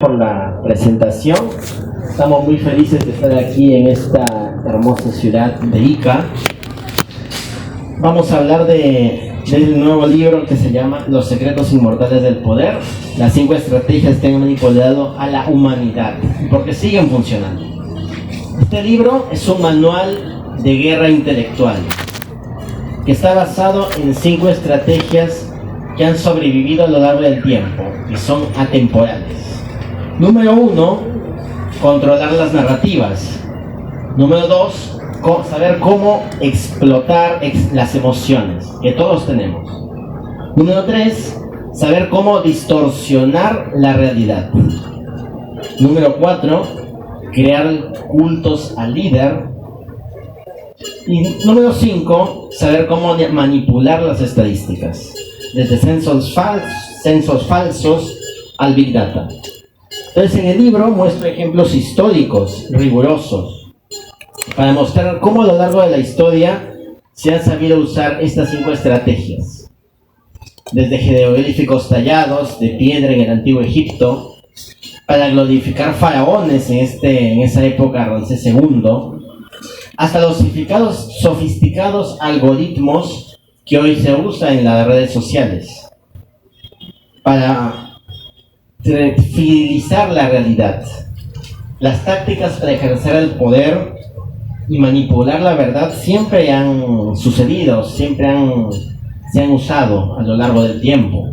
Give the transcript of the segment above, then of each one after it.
Por la presentación. Estamos muy felices de estar aquí en esta hermosa ciudad de Ica. Vamos a hablar del nuevo libro que se llama Los secretos inmortales del poder, las 5 estrategias que han manipulado a la humanidad, porque siguen funcionando. Este libro es un manual de guerra intelectual que está basado en 5 estrategias que han sobrevivido a lo largo del tiempo y son atemporales. Número 1, controlar las narrativas. Número 2, saber cómo explotar las emociones, que todos tenemos. Número 3, saber cómo distorsionar la realidad. Número 4, crear cultos al líder. Y número 5, saber cómo manipular las estadísticas, desde censos falsos al Big Data. Entonces, en el libro muestro ejemplos históricos rigurosos para mostrar cómo a lo largo de la historia se han sabido usar estas 5 estrategias. Desde jeroglíficos tallados de piedra en el antiguo Egipto, para glorificar faraones en esa época, Ramsés II, hasta los sofisticados algoritmos que hoy se usan en las redes sociales, para fidelizar la realidad. Las tácticas para ejercer el poder y manipular la verdad siempre han sucedido, se han usado a lo largo del tiempo.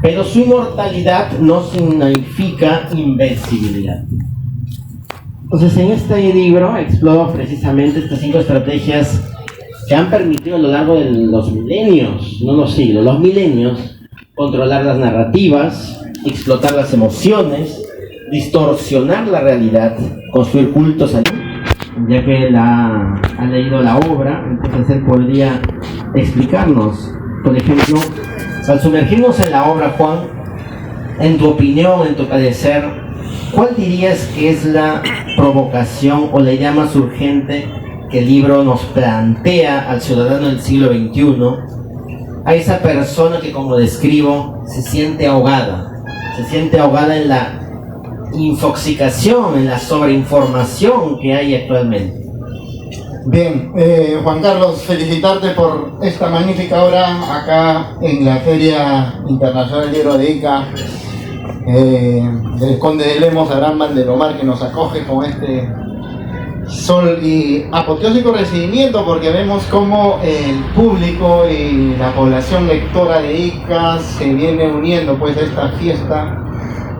Pero su inmortalidad no significa invencibilidad. Entonces, en este libro exploro precisamente estas 5 estrategias que han permitido a lo largo de los milenios, no los siglos, los milenios, controlar las narrativas, explotar las emociones, distorsionar la realidad, construir cultos allí. Ya que él ha leído la obra, entonces él podría explicarnos. Por ejemplo, al sumergirnos en la obra, Juan, en tu opinión, en tu parecer, ¿cuál dirías que es la provocación o la idea más urgente que el libro nos plantea al ciudadano del siglo XXI? A esa persona que, como describo, se siente ahogada en la infoxicación, en la sobreinformación que hay actualmente. Bien, Juan Carlos, felicitarte por esta magnífica obra acá en la Feria Internacional del Libro de Ica, del Conde de Lemos, Abraham Valdelomar, que nos acoge con este sol y apoteósico recibimiento, porque vemos cómo el público y la población lectora de Ica se viene uniendo pues a esta fiesta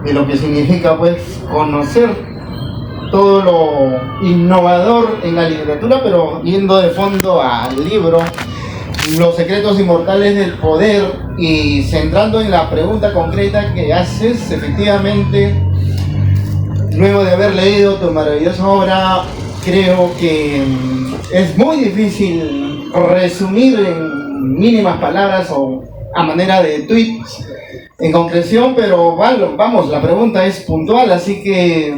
de lo que significa pues conocer todo lo innovador en la literatura, pero yendo de fondo al libro Los secretos inmortales del poder, y centrando en la pregunta concreta que haces. Efectivamente, luego de haber leído tu maravillosa obra, creo que es muy difícil resumir en mínimas palabras o a manera de tweets en concreción, pero vamos, la pregunta es puntual, así que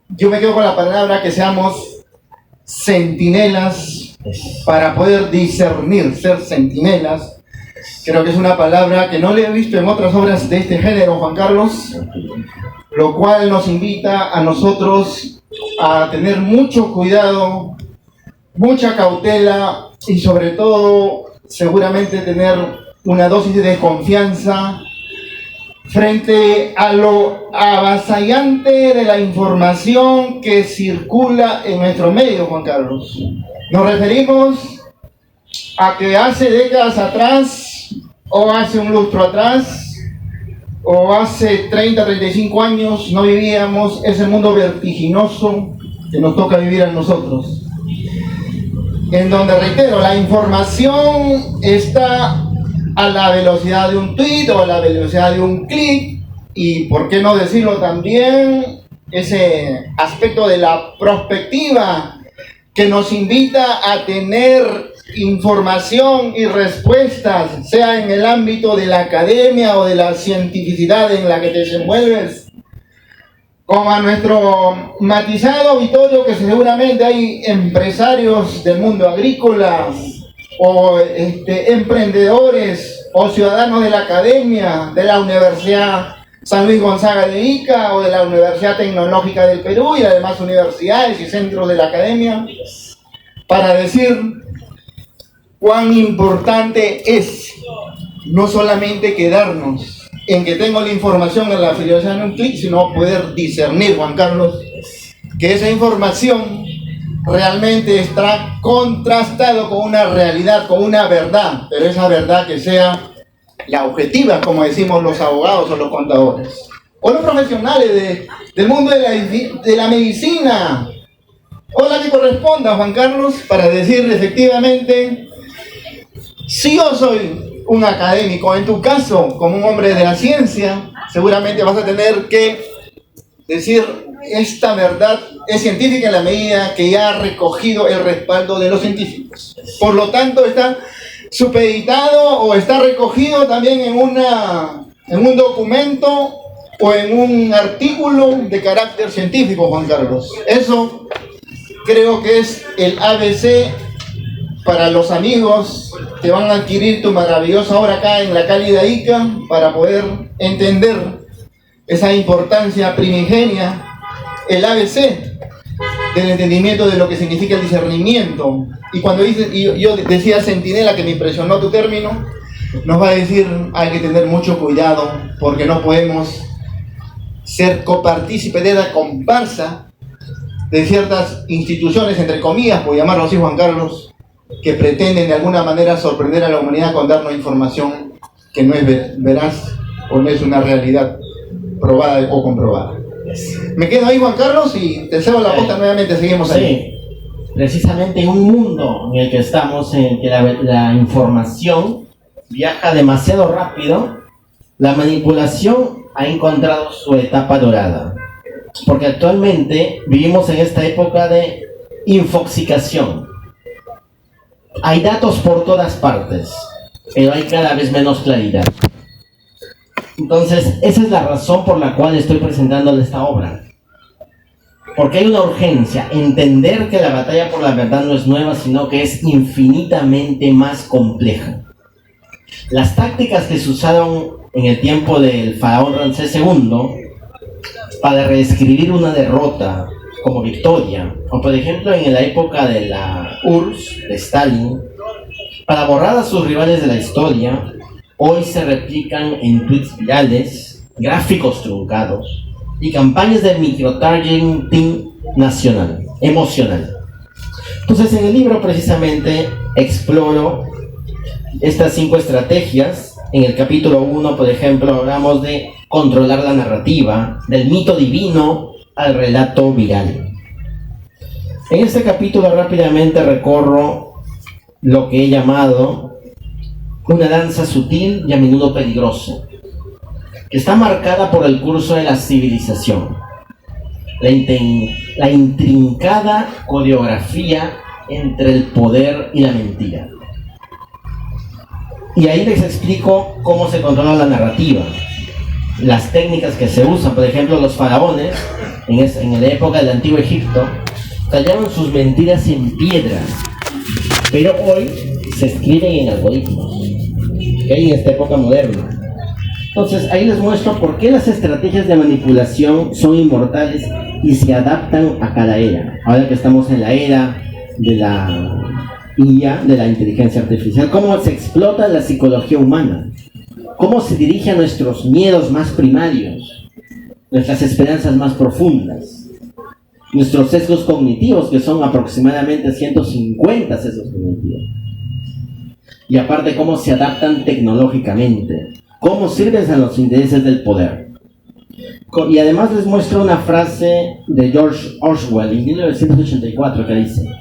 yo me quedo con la palabra que seamos centinelas para poder discernir, ser centinelas. Creo que es una palabra que no le he visto en otras obras de este género, Juan Carlos, lo cual nos invita a nosotros a tener mucho cuidado, mucha cautela y sobre todo seguramente tener una dosis de confianza frente a lo avasallante de la información que circula en nuestro medio, Juan Carlos. Nos referimos a que hace décadas atrás, o hace un lustro atrás, o hace 30, 35 años no vivíamos ese mundo vertiginoso que nos toca vivir a nosotros, en donde, reitero, la información está a la velocidad de un tweet o a la velocidad de un clic, y por qué no decirlo también, ese aspecto de la prospectiva que nos invita a tener información y respuestas, sea en el ámbito de la academia o de la cientificidad en la que te desenvuelves, como a nuestro matizado auditorio, que seguramente hay empresarios del mundo agrícola o emprendedores o ciudadanos de la academia, de la universidad, San Luis Gonzaga de Ica o de la Universidad Tecnológica del Perú y además universidades y centros de la academia, para decir cuán importante es no solamente quedarnos en que tengo la información en la afiliación en un clic, sino poder discernir, Juan Carlos, que esa información realmente está contrastado con una realidad, con una verdad, pero esa verdad que sea la objetiva, como decimos los abogados o los contadores, o los profesionales del mundo de la medicina, o la que corresponda, Juan Carlos, para decir efectivamente, si yo soy un académico, en tu caso, como un hombre de la ciencia, seguramente vas a tener que decir, esta verdad es científica en la medida que ya ha recogido el respaldo de los científicos. Por lo tanto, está supeditado o está recogido también en un documento o en un artículo de carácter científico, Juan Carlos. Eso creo que es el ABC para los amigos que van a adquirir tu maravillosa obra acá en la cálida Ica, para poder entender esa importancia primigenia, el ABC del entendimiento de lo que significa el discernimiento. Y cuando yo decía centinela, que me impresionó tu término, nos va a decir, hay que tener mucho cuidado, porque no podemos ser copartícipe de la comparsa de ciertas instituciones, entre comillas, por llamarlo así, Juan Carlos, que pretenden de alguna manera sorprender a la humanidad con darnos información que no es veraz o no es una realidad probada o comprobada. Me quedo ahí, Juan Carlos, y te cedo la posta nuevamente. Seguimos ahí. Sí, precisamente en un mundo en el que estamos, en el que la información viaja demasiado rápido, la manipulación ha encontrado su etapa dorada, porque actualmente vivimos en esta época de infoxicación. Hay datos por todas partes, pero hay cada vez menos claridad. Entonces, esa es la razón por la cual estoy presentándole esta obra. Porque hay una urgencia, entender que la batalla por la verdad no es nueva, sino que es infinitamente más compleja. Las tácticas que se usaron en el tiempo del faraón Ramsés II para reescribir una derrota como victoria, o por ejemplo en la época de la URSS, de Stalin, para borrar a sus rivales de la historia, hoy se replican en tweets virales, gráficos truncados y campañas de microtargeting nacional, emocional. Entonces, en el libro precisamente exploro estas 5 estrategias. En el capítulo 1, por ejemplo, hablamos de controlar la narrativa, del mito divino al relato viral. En este capítulo rápidamente recorro lo que he llamado una danza sutil y a menudo peligrosa, que está marcada por el curso de la civilización, la intrincada coreografía entre el poder y la mentira. Y ahí les explico cómo se controla la narrativa, las técnicas que se usan. Por ejemplo, los faraones, en la época del Antiguo Egipto, tallaban sus mentiras en piedra, pero hoy se escriben en algoritmos, ¿okay? En esta época moderna. Entonces, ahí les muestro por qué las estrategias de manipulación son inmortales y se adaptan a cada era. Ahora que estamos en la era de la IA, de la inteligencia artificial, cómo se explota la psicología humana, cómo se dirige a nuestros miedos más primarios, nuestras esperanzas más profundas, nuestros sesgos cognitivos, que son aproximadamente 150 sesgos cognitivos. Y aparte, cómo se adaptan tecnológicamente, cómo sirven a los intereses del poder. Y además les muestro una frase de George Orwell en 1984 que dice: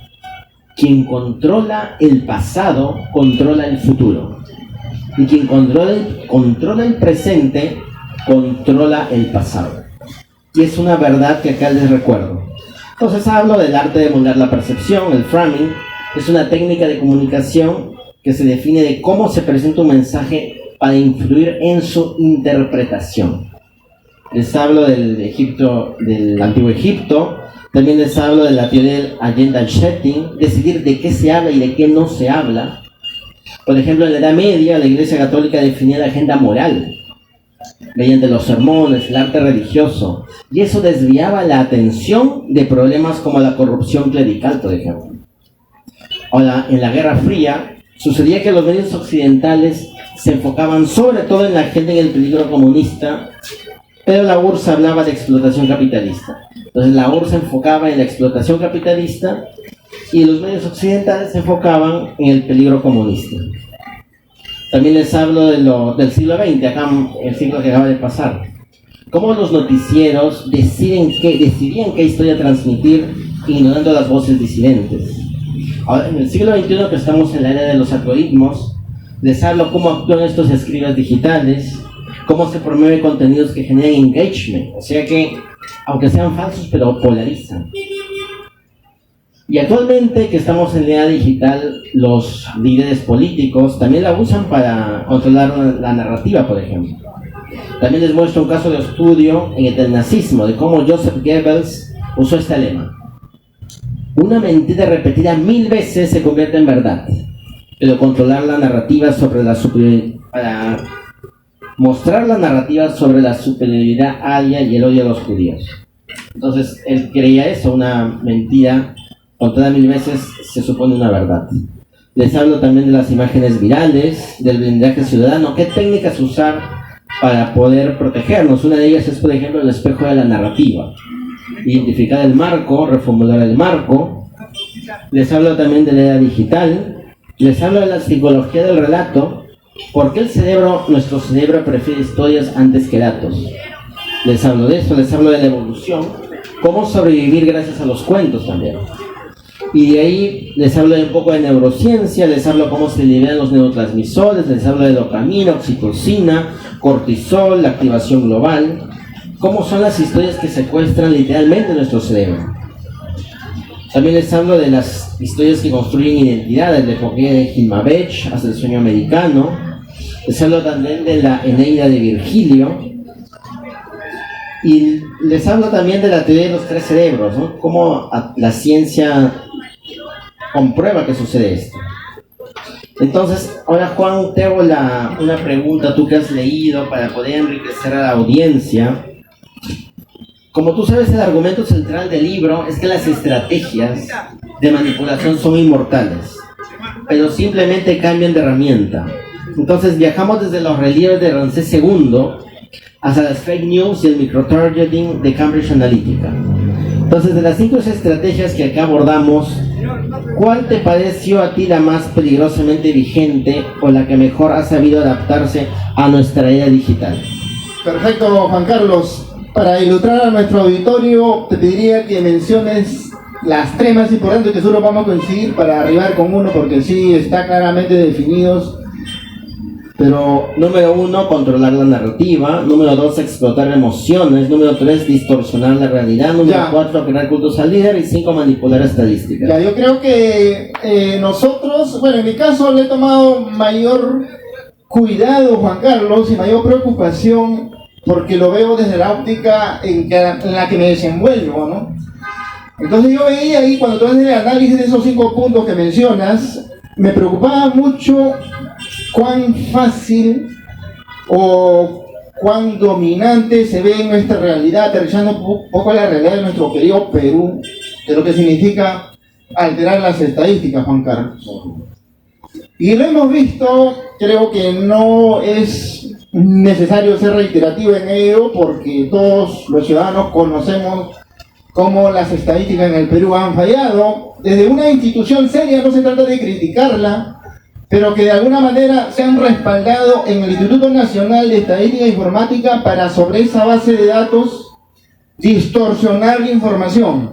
quien controla el pasado, controla el futuro. Y quien controla el presente, controla el pasado. Y es una verdad que acá les recuerdo. Entonces hablo del arte de moldar la percepción, el framing. Es una técnica de comunicación que se define de cómo se presenta un mensaje para influir en su interpretación. Les hablo del Antiguo Egipto. También les hablo de la teoría del agenda setting, decidir de qué se habla y de qué no se habla. Por ejemplo, en la Edad Media, la Iglesia Católica definía la agenda moral, mediante los sermones, el arte religioso, y eso desviaba la atención de problemas como la corrupción clerical, por ejemplo. Ahora, en la Guerra Fría, sucedía que los medios occidentales se enfocaban sobre todo en la agenda y el peligro comunista, pero la URSS hablaba de explotación capitalista. Entonces la URSS se enfocaba en la explotación capitalista y los medios occidentales se enfocaban en el peligro comunista. También les hablo del siglo XX, acá el siglo que acaba de pasar. Cómo los noticieros decidían qué historia transmitir, ignorando las voces disidentes. Ahora, en el siglo XXI, que estamos en la era de los algoritmos, les hablo cómo actúan estos escribas digitales, cómo se promueven contenidos que generan engagement, o sea que, aunque sean falsos, pero polarizan. Y actualmente, que estamos en la era digital, los líderes políticos también la usan para controlar la narrativa, por ejemplo. También les muestro un caso de estudio en el nazismo, de cómo Joseph Goebbels usó este lema. Una mentira repetida 1000 veces se convierte en verdad, pero controlar la narrativa sobre para mostrar la narrativa sobre la superioridad aria y el odio a los judíos. Entonces, él creía eso, una mentira contada 1000 veces se supone una verdad. Les hablo también de las imágenes virales, del blindaje ciudadano, qué técnicas usar para poder protegernos. Una de ellas es, por ejemplo, el espejo de la narrativa. Identificar el marco, reformular el marco. Les hablo también de la era digital. Les hablo de la psicología del relato. ¿Por qué nuestro cerebro prefiere historias antes que datos? Les hablo de eso, les hablo de la evolución. Cómo sobrevivir gracias a los cuentos también. Y de ahí les hablo de un poco de neurociencia, les hablo cómo se liberan los neurotransmisores, les hablo de dopamina, oxitocina, cortisol, la activación global, cómo son las historias que secuestran literalmente nuestro cerebro. También les hablo de las historias que construyen identidades, de Epopeya de Gilgamesh hasta el sueño americano. Les hablo también de la Eneida de Virgilio. Y les hablo también de la teoría de los 3 cerebros, ¿no? Cómo la ciencia comprueba que sucede esto. Entonces, ahora Juan, te hago una pregunta, tú que has leído, para poder enriquecer a la audiencia. Como tú sabes, el argumento central del libro es que las estrategias de manipulación son inmortales, pero simplemente cambian de herramienta. Entonces viajamos desde los relieves de Ramsés II hasta las fake news y el microtargeting de Cambridge Analytica. Entonces, de las 5 estrategias que acá abordamos, ¿cuál te pareció a ti la más peligrosamente vigente o la que mejor ha sabido adaptarse a nuestra era digital? Perfecto, Juan Carlos. Para ilustrar a nuestro auditorio, te pediría que menciones las 3 más importantes, que solo vamos a coincidir para arribar con uno, porque sí está claramente definidos. Pero número 1, controlar la narrativa. Número 2, explotar emociones. Número 3, distorsionar la realidad. Número 4, crear cultos al líder. Y 5, manipular estadísticas. Ya, yo creo que nosotros, bueno, en mi caso le he tomado mayor cuidado, Juan Carlos, y mayor preocupación, porque lo veo desde la óptica en la que me desenvuelvo, ¿no? Entonces yo veía ahí, cuando tú haces el análisis de esos 5 puntos que mencionas, me preocupaba mucho cuán fácil o cuán dominante se ve en nuestra realidad, aterrizando un poco a la realidad de nuestro querido Perú, de lo que significa alterar las estadísticas, Juan Carlos. Y lo hemos visto, creo que no es necesario ser reiterativo en ello, porque todos los ciudadanos conocemos cómo las estadísticas en el Perú han fallado. Desde una institución seria, no se trata de criticarla, pero que de alguna manera se han respaldado en el Instituto Nacional de Estadística e Informática para, sobre esa base de datos, distorsionar la información.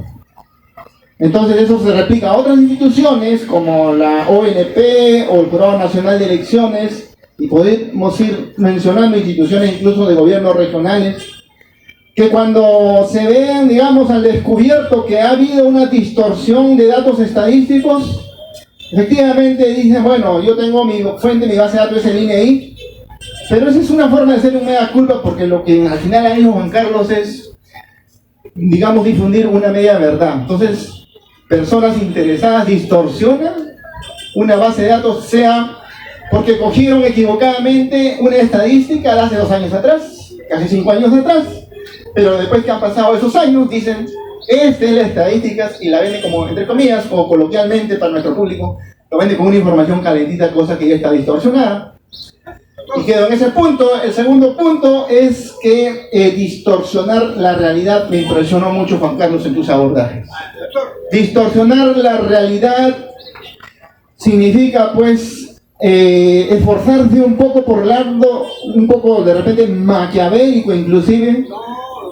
Entonces eso se replica a otras instituciones como la ONP o el Jurado Nacional de Elecciones, y podemos ir mencionando instituciones incluso de gobiernos regionales, que cuando se vean, digamos, al descubierto que ha habido una distorsión de datos estadísticos, efectivamente dicen, bueno, yo tengo mi fuente, mi base de datos es el INEI, pero esa es una forma de hacer un mea culpa, porque lo que al final ha hecho Juan Carlos es, digamos, difundir una media verdad. Entonces, personas interesadas distorsionan una base de datos, sea porque cogieron equivocadamente una estadística de hace 2 años atrás, casi 5 años atrás, pero después que han pasado esos años, dicen, esta es las estadísticas, y la venden como, entre comillas, o coloquialmente para nuestro público, lo venden como una información calentita, cosa que ya está distorsionada. Y quedo en ese punto. El segundo punto es que distorsionar la realidad, me impresionó mucho, Juan Carlos, en tus abordajes. Distorsionar la realidad significa, pues, esforzarse un poco por lado, un poco de repente maquiavélico inclusive,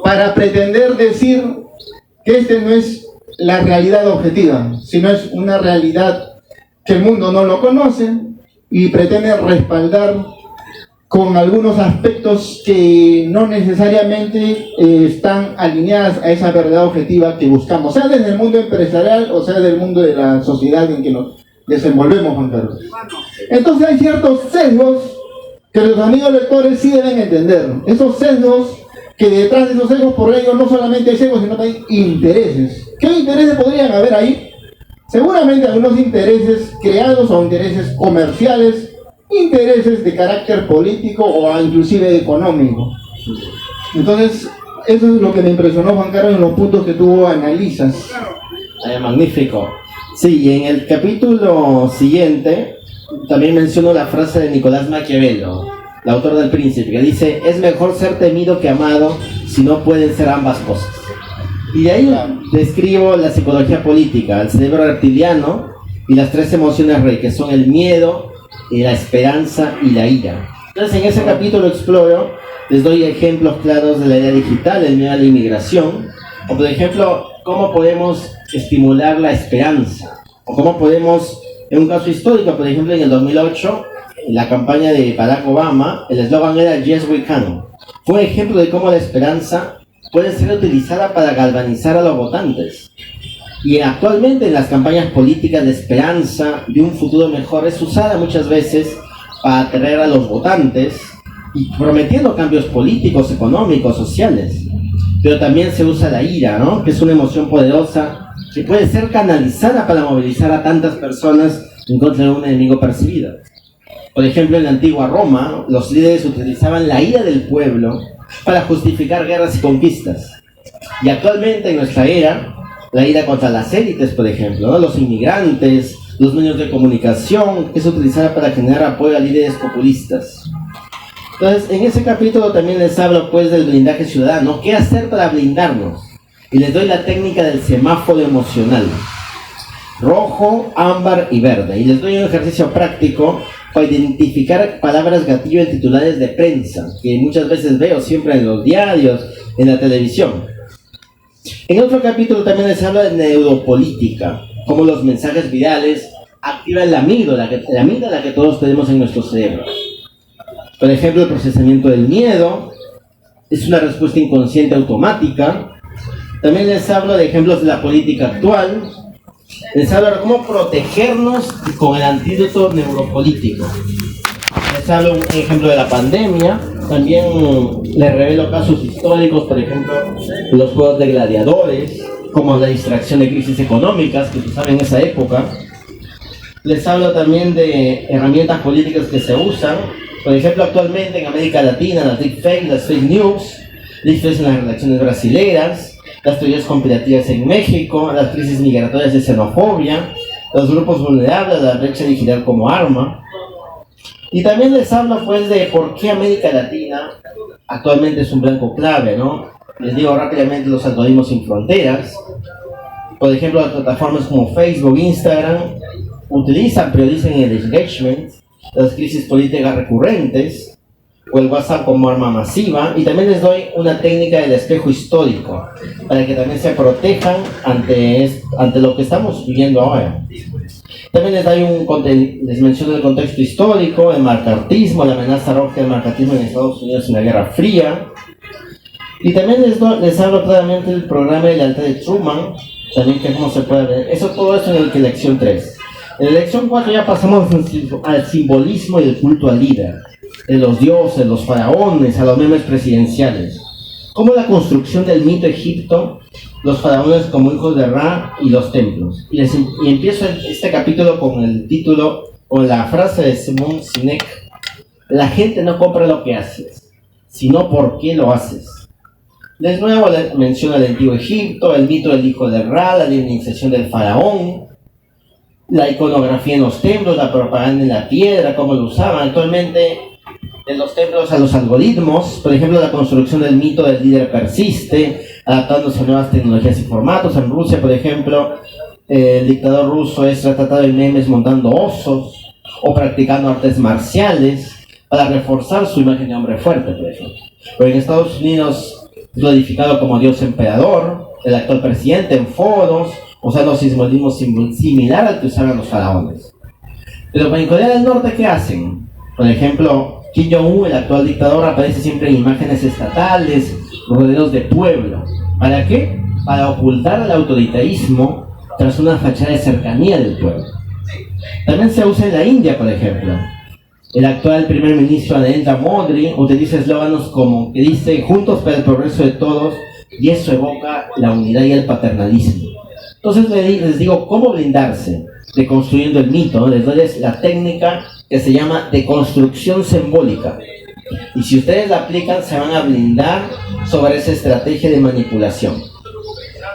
para pretender decir que este no es la realidad objetiva, sino es una realidad que el mundo no lo conoce y pretende respaldar con algunos aspectos que no necesariamente están alineadas a esa verdad objetiva que buscamos, sea desde el mundo empresarial o sea del mundo de la sociedad en que nos desenvolvemos, Juan Carlos. Entonces hay ciertos sesgos que los amigos lectores sí deben entender. Esos sesgos, que detrás de esos sesgos, por ello, no solamente hay sesgos, sino que hay intereses. ¿Qué intereses podrían haber ahí? Seguramente algunos intereses creados o intereses comerciales, intereses de carácter político o inclusive económico. Entonces, eso es lo que me impresionó, Juan Carlos, en los puntos que tú analizas. Magnífico. Sí, y en el capítulo siguiente también menciono la frase de Nicolás Maquiavelo, el autor del Príncipe, que dice: es mejor ser temido que amado si no pueden ser ambas cosas. Y de ahí describo la psicología política, el cerebro reptiliano y las 3 emociones rey, que son el miedo, la esperanza y la ira. Entonces en ese capítulo exploro, les doy ejemplos claros de la era digital, el miedo a la inmigración, o por ejemplo, cómo podemos estimular la esperanza, o cómo podemos, en un caso histórico, por ejemplo en el 2008, en la campaña de Barack Obama, el eslogan era Yes We Can. Fue un ejemplo de cómo la esperanza puede ser utilizada para galvanizar a los votantes. Y actualmente en las campañas políticas de esperanza de un futuro mejor es usada muchas veces para atraer a los votantes y prometiendo cambios políticos, económicos, sociales. Pero también se usa la ira, ¿no? Que es una emoción poderosa que puede ser canalizada para movilizar a tantas personas en contra de un enemigo percibido. Por ejemplo, en la antigua Roma, los líderes utilizaban la ira del pueblo para justificar guerras y conquistas. Y actualmente en nuestra era, la ira contra las élites, por ejemplo, ¿no? Los inmigrantes, los medios de comunicación, es utilizada para generar apoyo a líderes populistas. Entonces, en ese capítulo también les hablo pues del blindaje ciudadano, qué hacer para blindarnos. Y les doy la técnica del semáforo emocional, rojo, ámbar y verde. Y les doy un ejercicio práctico para identificar palabras gatillo en titulares de prensa, que muchas veces veo siempre en los diarios, en la televisión. En otro capítulo también les hablo de neuropolítica, cómo los mensajes virales activan la amígdala que todos tenemos en nuestro cerebro. Por ejemplo, el procesamiento del miedo es una respuesta inconsciente automática. También les hablo de ejemplos de la política actual. Les hablo de cómo protegernos con el antídoto neuropolítico. Les hablo un ejemplo de la pandemia. También les revelo casos históricos, por ejemplo, los juegos de gladiadores, como la distracción de crisis económicas que se usaban en esa época. Les hablo también de herramientas políticas que se usan. Por ejemplo, actualmente en América Latina, las deepfakes, las fake news en las relaciones brasileras, las teorías conspirativas en México, las crisis migratorias de xenofobia, los grupos vulnerables, la brecha digital como arma. Y también les hablo pues de por qué América Latina actualmente es un blanco clave, ¿no? Les digo rápidamente los algoritmos sin fronteras. Por ejemplo, las plataformas como Facebook, Instagram priorizan el engagement, las crisis políticas recurrentes, o el WhatsApp como arma masiva. Y también les doy una técnica del espejo histórico, para que también se protejan ante lo que estamos viviendo ahora. También les menciono el contexto histórico, el macartismo, la amenaza roja del macartismo en Estados Unidos en la Guerra Fría. Y también les hablo claramente del programa de lealtad de Truman, también que cómo se puede ver. Todo eso en la lección 3. En la lección 4 ya pasamos al simbolismo y el culto al líder, de los dioses, los faraones, a los memes presidenciales. Como la construcción del mito egipto, los faraones como hijos de Ra y los templos. Y empiezo este capítulo con el título, o la frase de Simon Sinek: la gente no compra lo que haces, sino por qué lo haces. De nuevo menciona el antiguo Egipto, el mito del hijo de Ra, la divinización del faraón, la iconografía en los templos, la propaganda en la piedra, cómo lo usaban. Actualmente, de los templos a los algoritmos, por ejemplo, la construcción del mito del líder persiste, adaptándose a nuevas tecnologías y formatos. En Rusia, por ejemplo, el dictador ruso es retratado en memes montando osos o practicando artes marciales para reforzar su imagen de hombre fuerte, por ejemplo. Pero en Estados Unidos es glorificado como Dios emperador, el actual presidente en foros, usando simbolismo similar al que usaban los faraones. Pero en Corea del Norte, ¿qué hacen? Por ejemplo, Kim Jong-un, el actual dictador, aparece siempre en imágenes estatales, rodeados de pueblo. ¿Para qué? Para ocultar el autoritarismo tras una fachada de cercanía del pueblo. También se usa en la India, por ejemplo. El actual primer ministro Narendra Modi utiliza eslóganos como que dice "juntos para el progreso de todos", y eso evoca la unidad y el paternalismo. Entonces les digo cómo blindarse deconstruyendo el mito, ¿no? Les doy la técnica que se llama deconstrucción simbólica. Y si ustedes la aplican, se van a blindar sobre esa estrategia de manipulación.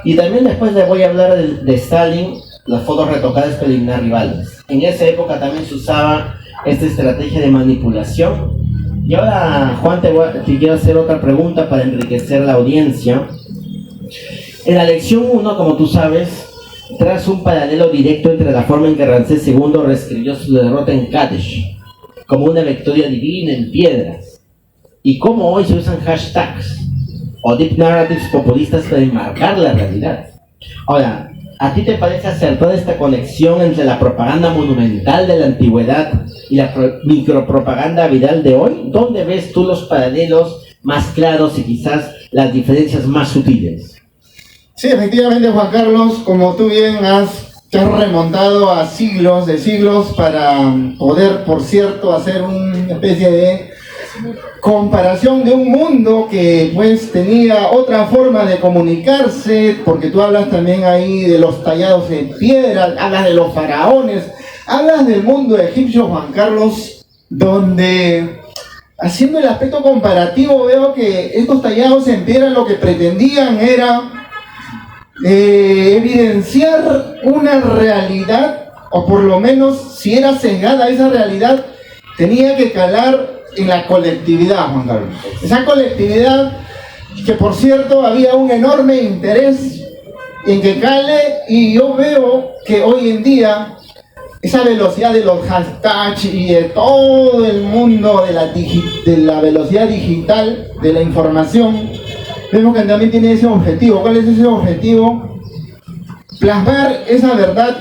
Y también después les voy a hablar de Stalin, las fotos retocadas para eliminar rivales. En esa época también se usaba esta estrategia de manipulación. Y ahora, Juan, te quiero hacer otra pregunta para enriquecer la audiencia. En la lección 1, como tú sabes, tras un paralelo directo entre la forma en que Ramsés II reescribió su derrota en Kadesh, como una victoria divina en piedras, y cómo hoy se usan hashtags o deep narratives populistas para enmarcar la realidad. Ahora, ¿a ti te parece acertada esta conexión entre la propaganda monumental de la antigüedad y la micropropaganda viral de hoy? ¿Dónde ves tú los paralelos más claros y quizás las diferencias más sutiles? Sí, efectivamente, Juan Carlos, como tú bien te has remontado a siglos de siglos para poder, por cierto, hacer una especie de comparación de un mundo que pues tenía otra forma de comunicarse, porque tú hablas también ahí de los tallados en piedra, hablas de los faraones, hablas del mundo egipcio, Juan Carlos, donde haciendo el aspecto comparativo veo que estos tallados en piedra lo que pretendían era evidenciar una realidad, o por lo menos si era sesgada esa realidad, tenía que calar en la colectividad, Juan Carlos. Esa colectividad que, por cierto, había un enorme interés en que cale, y yo veo que hoy en día esa velocidad de los hashtags y de todo el mundo de la velocidad digital de la información, vemos que también tiene ese objetivo. ¿Cuál es ese objetivo? Plasmar esa verdad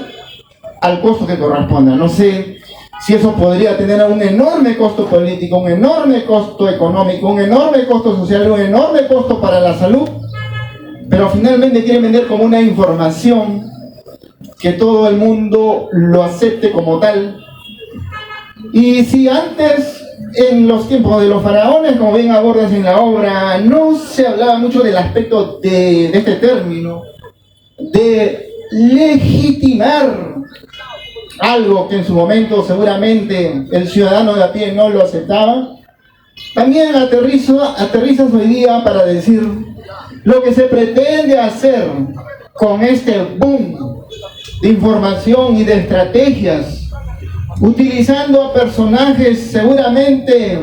al costo que corresponda. No sé si eso podría tener un enorme costo político, un enorme costo económico, un enorme costo social, un enorme costo para la salud, pero finalmente quieren vender como una información que todo el mundo lo acepte como tal. Y si antes, en los tiempos de los faraones, como bien abordas en la obra, no se hablaba mucho del aspecto de este término, de legitimar algo que en su momento seguramente el ciudadano de a pie no lo aceptaba, también aterrizas hoy día para decir lo que se pretende hacer con este boom de información y de estrategias, utilizando a personajes seguramente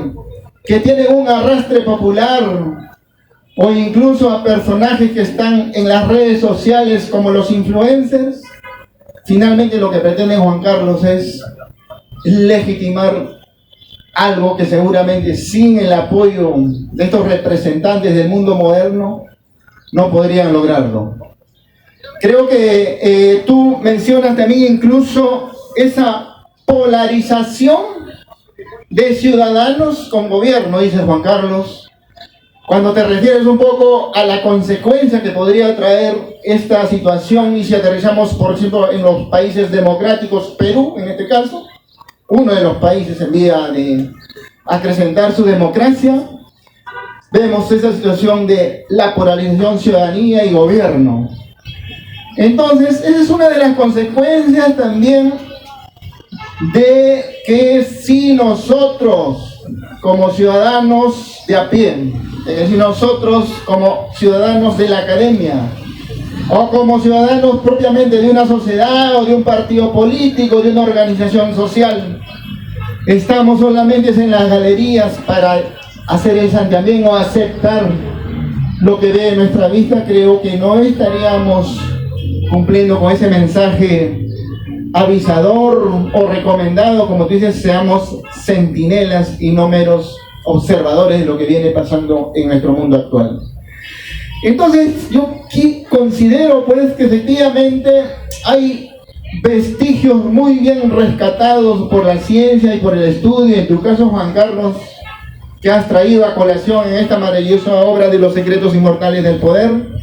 que tienen un arrastre popular, o incluso a personajes que están en las redes sociales como los influencers. Finalmente lo que pretende Juan Carlos es legitimar algo que seguramente sin el apoyo de estos representantes del mundo moderno no podrían lograrlo. Creo que tú mencionas también incluso esa polarización de ciudadanos con gobierno, dice Juan Carlos, cuando te refieres un poco a la consecuencia que podría traer esta situación. Y si aterrizamos, por ejemplo, en los países democráticos, Perú en este caso, uno de los países en vía de acrecentar su democracia, vemos esa situación de la polarización ciudadanía y gobierno. Entonces, esa es una de las consecuencias también de que si nosotros como ciudadanos de a pie, es decir, nosotros como ciudadanos de la academia, o como ciudadanos propiamente de una sociedad o de un partido político, de una organización social, estamos solamente en las galerías para hacer el santiamén o aceptar lo que ve de nuestra vista, creo que no estaríamos cumpliendo con ese mensaje avisador o recomendado, como tú dices, seamos centinelas y no meros observadores de lo que viene pasando en nuestro mundo actual. Entonces, yo considero pues que efectivamente hay vestigios muy bien rescatados por la ciencia y por el estudio, en tu caso, Juan Carlos, que has traído a colación en esta maravillosa obra de los secretos inmortales del poder.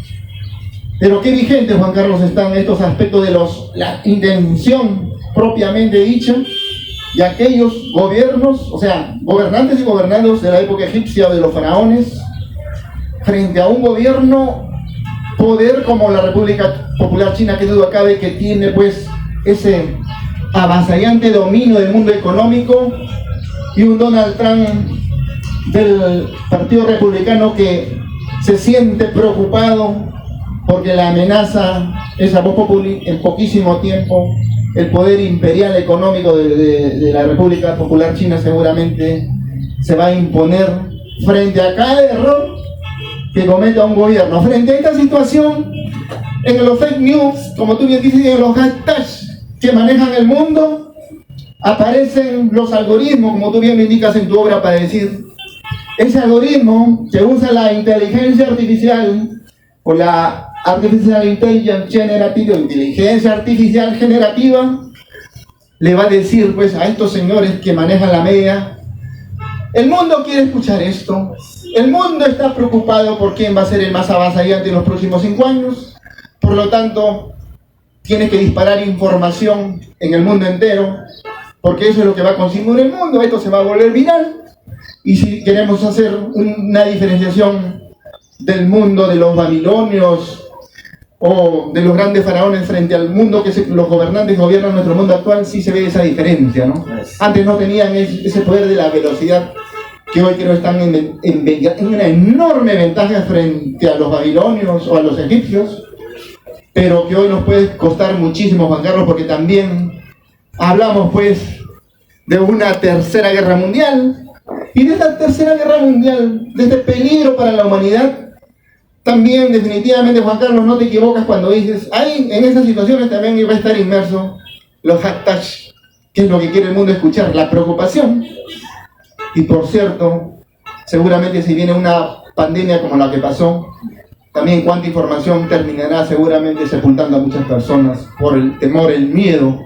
Pero qué vigentes, Juan Carlos, están estos aspectos de la intención propiamente dicha y aquellos gobiernos, o sea, gobernantes y gobernados de la época egipcia o de los faraones, frente a un gobierno, poder como la República Popular China, que duda cabe que tiene pues ese avasallante dominio del mundo económico, y un Donald Trump del Partido Republicano que se siente preocupado porque la amenaza es a voz populi en poquísimo tiempo. El poder imperial económico de la República Popular China seguramente se va a imponer frente a cada error que cometa un gobierno. Frente a esta situación, en los fake news, como tú bien dices, en los hashtags que manejan el mundo, aparecen los algoritmos, como tú bien lo indicas en tu obra, para decir, ese algoritmo que usa la inteligencia artificial o la Artificial Intelligence Generative, inteligencia artificial generativa, le va a decir pues a estos señores que manejan la media, el mundo quiere escuchar esto, el mundo está preocupado por quién va a ser el más avasallante en los próximos 5 años, por lo tanto tienes que disparar información en el mundo entero, porque eso es lo que va a consumir el mundo, esto se va a volver viral. Y si queremos hacer una diferenciación del mundo de los babilonios o de los grandes faraones frente al mundo que los gobernantes gobiernan nuestro mundo actual, sí se ve esa diferencia, ¿no? Antes no tenían ese poder de la velocidad que hoy creo están en una enorme ventaja frente a los babilonios o a los egipcios, pero que hoy nos puede costar muchísimo, Juan Carlos, porque también hablamos pues de una tercera guerra mundial, y de esta tercera guerra mundial, de este peligro para la humanidad. También definitivamente, Juan Carlos, no te equivocas cuando dices, ahí en esas situaciones también va a estar inmerso los hashtags, que es lo que quiere el mundo escuchar, la preocupación. Y por cierto, seguramente si viene una pandemia como la que pasó, también cuánta información terminará seguramente sepultando a muchas personas por el temor, el miedo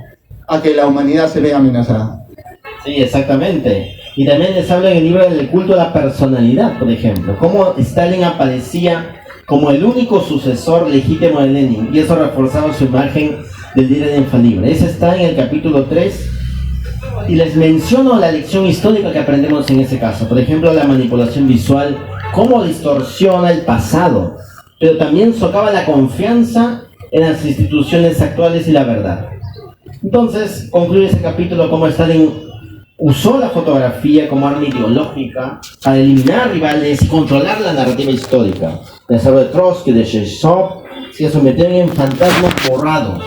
a que la humanidad se vea amenazada. Sí, exactamente. Y también les habla en el libro del culto a la personalidad, por ejemplo, cómo Stalin aparecía como el único sucesor legítimo de Lenin, y eso reforzaba su imagen del líder infalible. Ese está en el capítulo 3, y les menciono la lección histórica que aprendemos en ese caso. Por ejemplo, la manipulación visual, cómo distorsiona el pasado, pero también socava la confianza en las instituciones actuales y la verdad. Entonces, concluye ese capítulo como Stalin usó la fotografía como arma ideológica para eliminar rivales y controlar la narrativa histórica. Les hablo de Trotsky, de Sheshov, se sometieron en fantasmas borrados.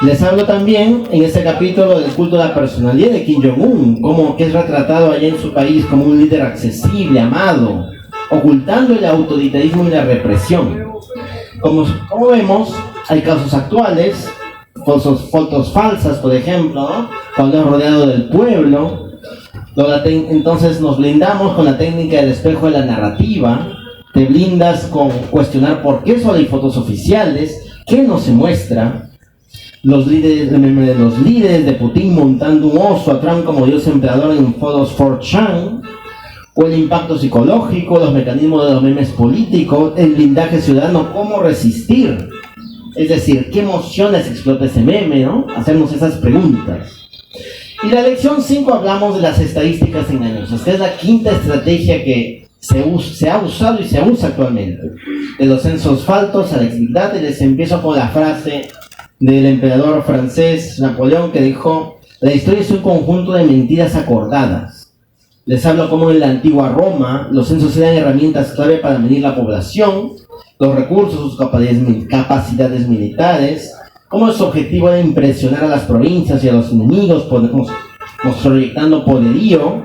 Les hablo también en este capítulo del culto a la personalidad de Kim Jong-un, como que es retratado allá en su país como un líder accesible, amado, ocultando el autoritarismo y la represión. Como vemos, hay casos actuales, fotos falsas, por ejemplo, ¿no? Cuando es rodeado del pueblo, entonces nos blindamos con la técnica del espejo de la narrativa, te blindas con cuestionar por qué solo hay fotos oficiales, qué no se muestra, los líderes de Putin montando un oso a Trump como dios emperador en fotos 4chan, o el impacto psicológico, los mecanismos de los memes políticos, el blindaje ciudadano, cómo resistir. Es decir, ¿qué emociones explota ese meme, no? Hacernos esas preguntas. Y la lección 5 hablamos de las estadísticas engañosas, que es la quinta estrategia que se ha usado y se usa actualmente. De los censos falsos a la exilidad, y les empiezo con la frase del emperador francés Napoleón que dijo: la historia es un conjunto de mentiras acordadas. Les hablo cómo en la antigua Roma los censos eran herramientas clave para medir la población, los recursos, sus capacidades militares, cómo su objetivo era impresionar a las provincias y a los enemigos, proyectando poderío.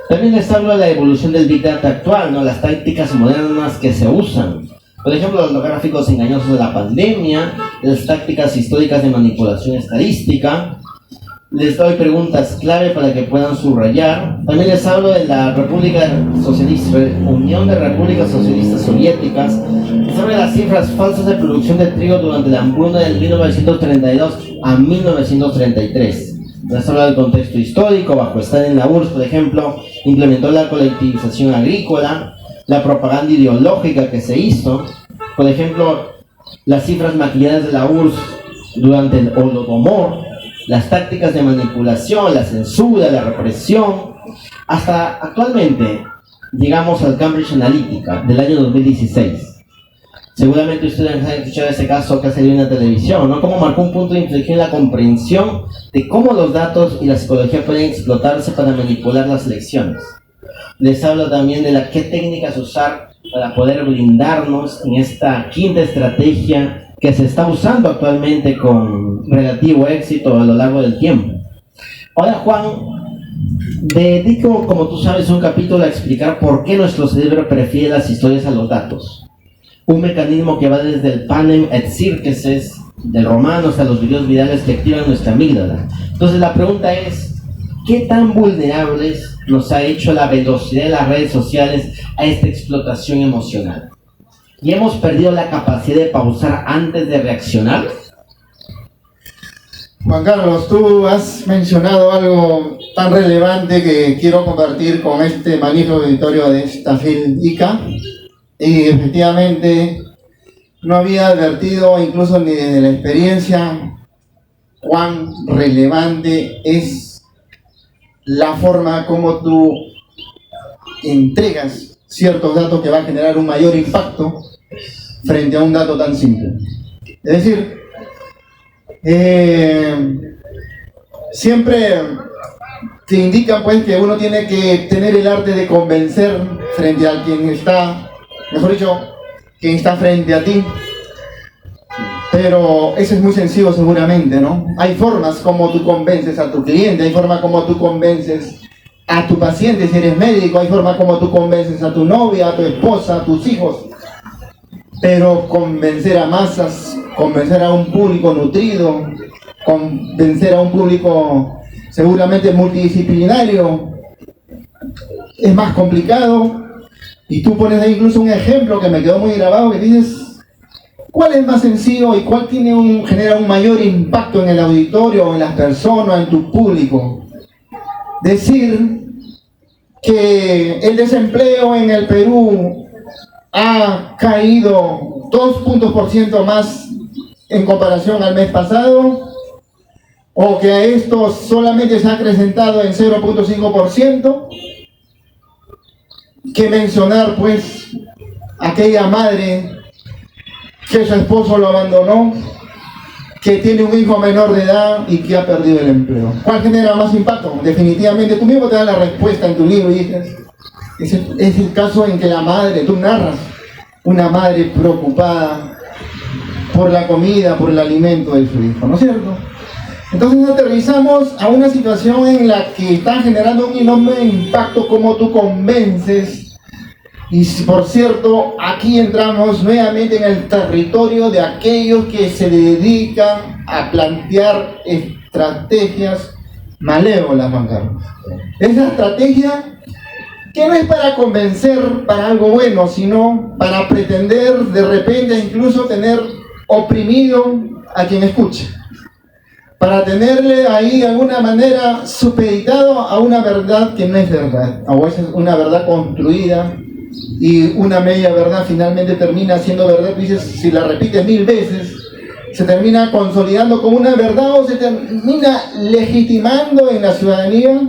También les hablo de la evolución del Big Data actual, ¿no? Las tácticas modernas que se usan. Por ejemplo, los gráficos engañosos de la pandemia, las tácticas históricas de manipulación estadística. Les doy preguntas clave para que puedan subrayar. También les hablo de la República Socialista, Unión de Repúblicas Socialistas Soviéticas, sobre las cifras falsas de producción de trigo durante la hambruna del 1932 a 1933. Les hablo del contexto histórico. Bajo Stalin, la URSS, por ejemplo, implementó la colectivización agrícola, la propaganda ideológica que se hizo. Por ejemplo, las cifras maquilladas de la URSS durante el Holodomor, las tácticas de manipulación, la censura, la represión. Hasta actualmente llegamos al Cambridge Analytica del año 2016. Seguramente ustedes han escuchado ese caso que ha salido en la televisión, ¿no? Cómo marcó un punto de inflexión en la comprensión de cómo los datos y la psicología pueden explotarse para manipular las elecciones. Les hablo también de qué técnicas usar para poder blindarnos en esta quinta estrategia que se está usando actualmente con relativo éxito a lo largo del tiempo. Ahora, Juan, dedico, como tú sabes, un capítulo a explicar por qué nuestro cerebro prefiere las historias a los datos. Un mecanismo que va desde el panem et circenses del romano hasta los videos virales que activan nuestra amígdala. Entonces la pregunta es, ¿qué tan vulnerables nos ha hecho la velocidad de las redes sociales a esta explotación emocional? ¿Y hemos perdido la capacidad de pausar antes de reaccionar? Juan Carlos, tú has mencionado algo tan relevante que quiero compartir con este magnífico auditorio de esta FIL-ICA. Y efectivamente no había advertido, incluso ni desde la experiencia, cuán relevante es la forma como tú entregas ciertos datos que van a generar un mayor impacto frente a un dato tan simple. Es decir, siempre te indican pues que uno tiene que tener el arte de convencer frente a quien está, mejor dicho, quien está frente a ti. Pero eso es muy sencillo seguramente, ¿no? Hay formas como tú convences a tu cliente, hay formas como tú convences a tu paciente si eres médico, hay formas como tú convences a tu novia, a tu esposa, a tus hijos. Pero convencer a masas, convencer a un público nutrido, convencer a un público seguramente multidisciplinario, es más complicado. Y tú pones ahí incluso un ejemplo que me quedó muy grabado, que dices, ¿cuál es más sencillo y cuál genera un mayor impacto en el auditorio, en las personas, en tu público? Decir que el desempleo en el Perú ha caído 2 puntos por ciento más en comparación al mes pasado, o que esto solamente se ha acrecentado en 0.5%, que mencionar pues aquella madre que su esposo lo abandonó, que tiene un hijo menor de edad y que ha perdido el empleo. ¿Cuál genera más impacto? Definitivamente, tú mismo te das la respuesta en tu libro y dices, es el caso en que la madre, tú narras, una madre preocupada por la comida, por el alimento de su hijo, ¿no es cierto? Entonces aterrizamos a una situación en la que está generando un enorme impacto como tú convences. Y por cierto, aquí entramos nuevamente en el territorio de aquellos que se dedican a plantear estrategias malévolas, Juan Carlos. Esa estrategia que no es para convencer para algo bueno, sino para pretender de repente incluso tener oprimido a quien escucha. Para tenerle ahí de alguna manera supeditado a una verdad que no es verdad. A veces una verdad construida y una media verdad finalmente termina siendo verdad. Dices, si la repites 1000 veces, se termina consolidando como una verdad o se termina legitimando en la ciudadanía.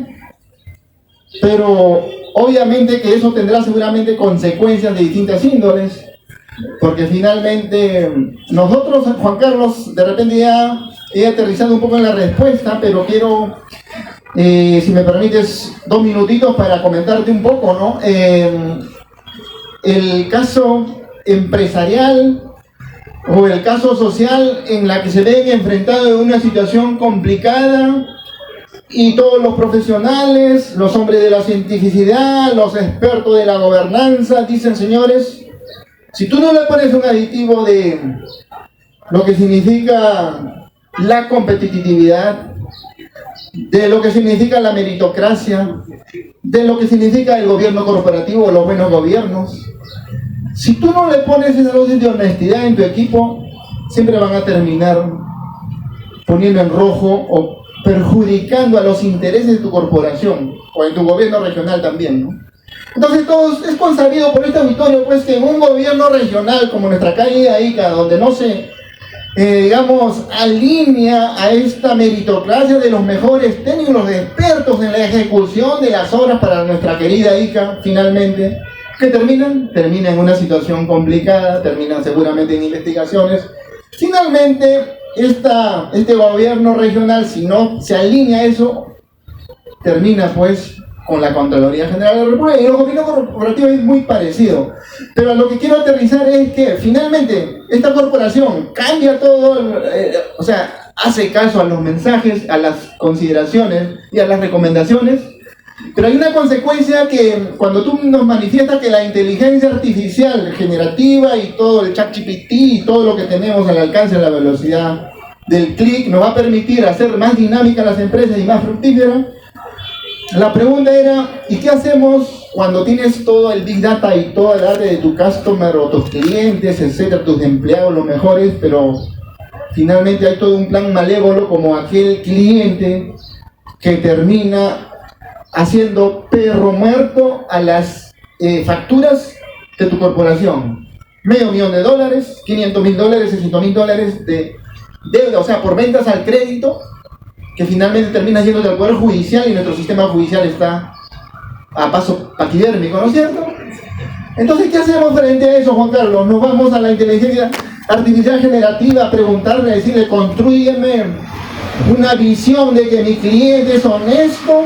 Pero obviamente que eso tendrá seguramente consecuencias de distintas índoles, porque finalmente nosotros, Juan Carlos, de repente ya he aterrizado un poco en la respuesta, pero quiero Si me permites 2 minutitos para comentarte un poco, ¿no? El caso empresarial o el caso social en la que se ven enfrentados en una situación complicada y todos los profesionales, los hombres de la cientificidad, los expertos de la gobernanza dicen: señores, si tú no le pones un aditivo de lo que significa la competitividad, de lo que significa la meritocracia, de lo que significa el gobierno corporativo o los buenos gobiernos, si tú no le pones esa dosis de honestidad en tu equipo, siempre van a terminar poniendo en rojo o perjudicando a los intereses de tu corporación o en tu gobierno regional también, ¿no? Entonces todos es consabido por este auditorio, pues, que en un gobierno regional como nuestra calle de Ica, donde no se alinea a esta meritocracia de los mejores técnicos, los expertos en la ejecución de las obras para nuestra querida Ica, finalmente, que terminan en una situación complicada, terminan seguramente en investigaciones. Finalmente, este gobierno regional, si no se alinea a eso, termina pues con la Contraloría General de la República, y el gobierno corporativo es muy parecido. Pero lo que quiero aterrizar es que finalmente esta corporación cambia todo, o sea, hace caso a los mensajes, a las consideraciones y a las recomendaciones, pero hay una consecuencia que cuando tú nos manifiestas que la inteligencia artificial generativa y todo el ChatGPT y todo lo que tenemos al alcance a la velocidad del clic nos va a permitir hacer más dinámicas las empresas y más fructíferas. La pregunta era: ¿y qué hacemos cuando tienes todo el Big Data y toda el área de tu customer o tus clientes, etcétera, tus empleados, los mejores, pero finalmente hay todo un plan malévolo como aquel cliente que termina haciendo perro muerto a las facturas de tu corporación? $500,000, $500,000, $600,000 de deuda, o sea, por ventas al crédito, que finalmente termina yendo al Poder Judicial, y nuestro sistema judicial está a paso paquidérmico, ¿no es cierto? Entonces, ¿qué hacemos frente a eso, Juan Carlos? Nos vamos a la inteligencia artificial generativa a preguntarle, a decirle: constrúyeme una visión de que mi cliente es honesto.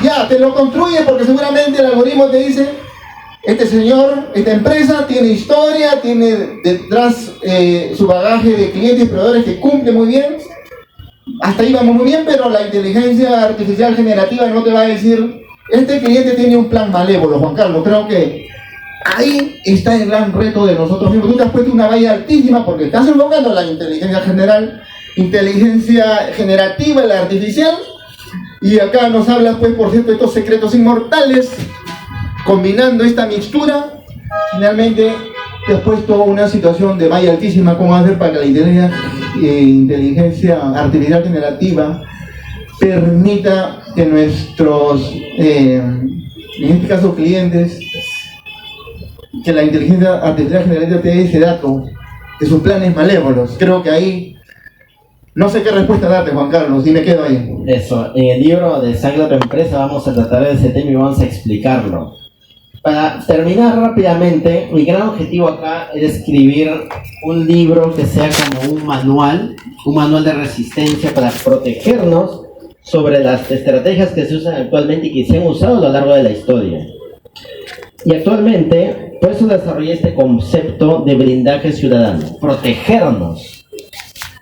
Ya, te lo construye, porque seguramente el algoritmo te dice: este señor, esta empresa tiene historia, tiene detrás su bagaje de clientes y proveedores que cumple muy bien. Hasta ahí vamos muy bien, pero la inteligencia artificial generativa no te va a decir: este cliente tiene un plan malévolo, Juan Carlos. Creo que ahí está el gran reto de nosotros mismos. Tú te has puesto una valla altísima porque estás enfocando la inteligencia generativa, la artificial, y acá nos hablas, pues, por cierto, de estos secretos inmortales. Combinando esta mixtura, finalmente te has puesto una situación de valla altísima. ¿Cómo hacer para que la inteligencia artificial generativa permita que nuestros, en este caso, clientes, que la inteligencia artificial generativa te dé ese dato de sus planes malévolos? Creo que ahí no sé qué respuesta darte, Juan Carlos, y me quedo ahí. Eso, en el libro de Sangre a tu empresa vamos a tratar de ese tema y vamos a explicarlo. Para terminar rápidamente, mi gran objetivo acá es escribir un libro que sea como un manual de resistencia para protegernos sobre las estrategias que se usan actualmente y que se han usado a lo largo de la historia. Y actualmente, por eso desarrollé este concepto de blindaje ciudadano: protegernos,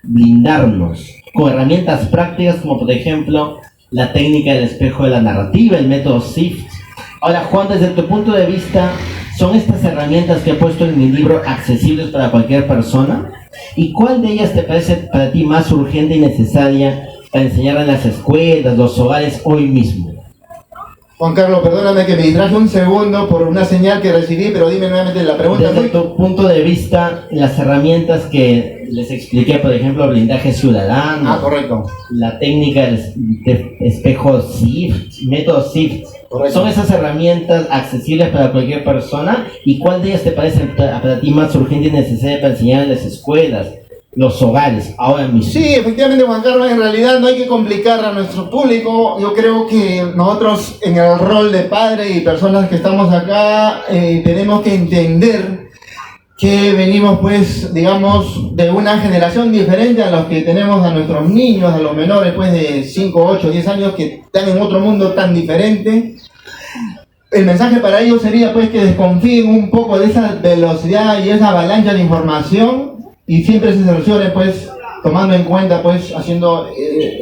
blindarnos con herramientas prácticas como, por ejemplo, la técnica del espejo de la narrativa, el método SIFT. Ahora, Juan, desde tu punto de vista, ¿son estas herramientas que he puesto en mi libro accesibles para cualquier persona? ¿Y cuál de ellas te parece para ti más urgente y necesaria para enseñar en las escuelas, los hogares, hoy mismo? Juan Carlos, perdóname que me distraje un segundo por una señal que recibí, pero dime nuevamente la pregunta. Desde tu punto de vista, las herramientas que les expliqué, por ejemplo, blindaje ciudadano. Correcto. La técnica del espejo SIFT, método SIFT. Correcto. ¿Son esas herramientas accesibles para cualquier persona? ¿Y cuál de ellas te parece para ti más urgente y necesaria para enseñar en las escuelas, los hogares, ahora mismo? Sí, efectivamente, Juan Carlos, en realidad no hay que complicar a nuestro público. Yo creo que nosotros, en el rol de padre y personas que estamos acá, tenemos que entender que venimos pues, digamos, de una generación diferente a los que tenemos a nuestros niños, a los menores pues de 5, 8, 10 años que están en otro mundo tan diferente. El mensaje para ellos sería pues que desconfíen un poco de esa velocidad y esa avalancha de información y siempre se cercioren pues tomando en cuenta pues haciendo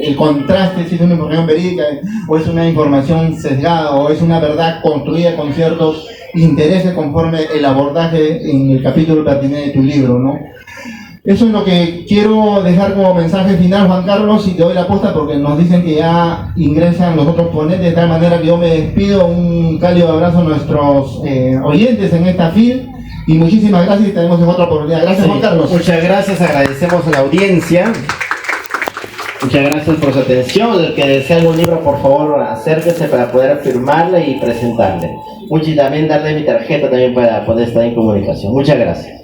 el contraste si es una información verídica o es una información sesgada o es una verdad construida con ciertos intereses conforme el abordaje en el capítulo pertinente de tu libro, ¿no? Eso es lo que quiero dejar como mensaje final, Juan Carlos, y te doy la posta porque nos dicen que ya ingresan los otros ponentes, de tal manera que yo me despido. Un cálido abrazo a nuestros oyentes en esta FIL y muchísimas gracias y tenemos en otra oportunidad. Gracias, Juan Carlos. Muchas gracias, agradecemos a la audiencia. Muchas gracias por su atención. El que desee algún libro, por favor, acérquese para poder firmarle y presentarle. Y también darle mi tarjeta también para poder estar en comunicación. Muchas gracias.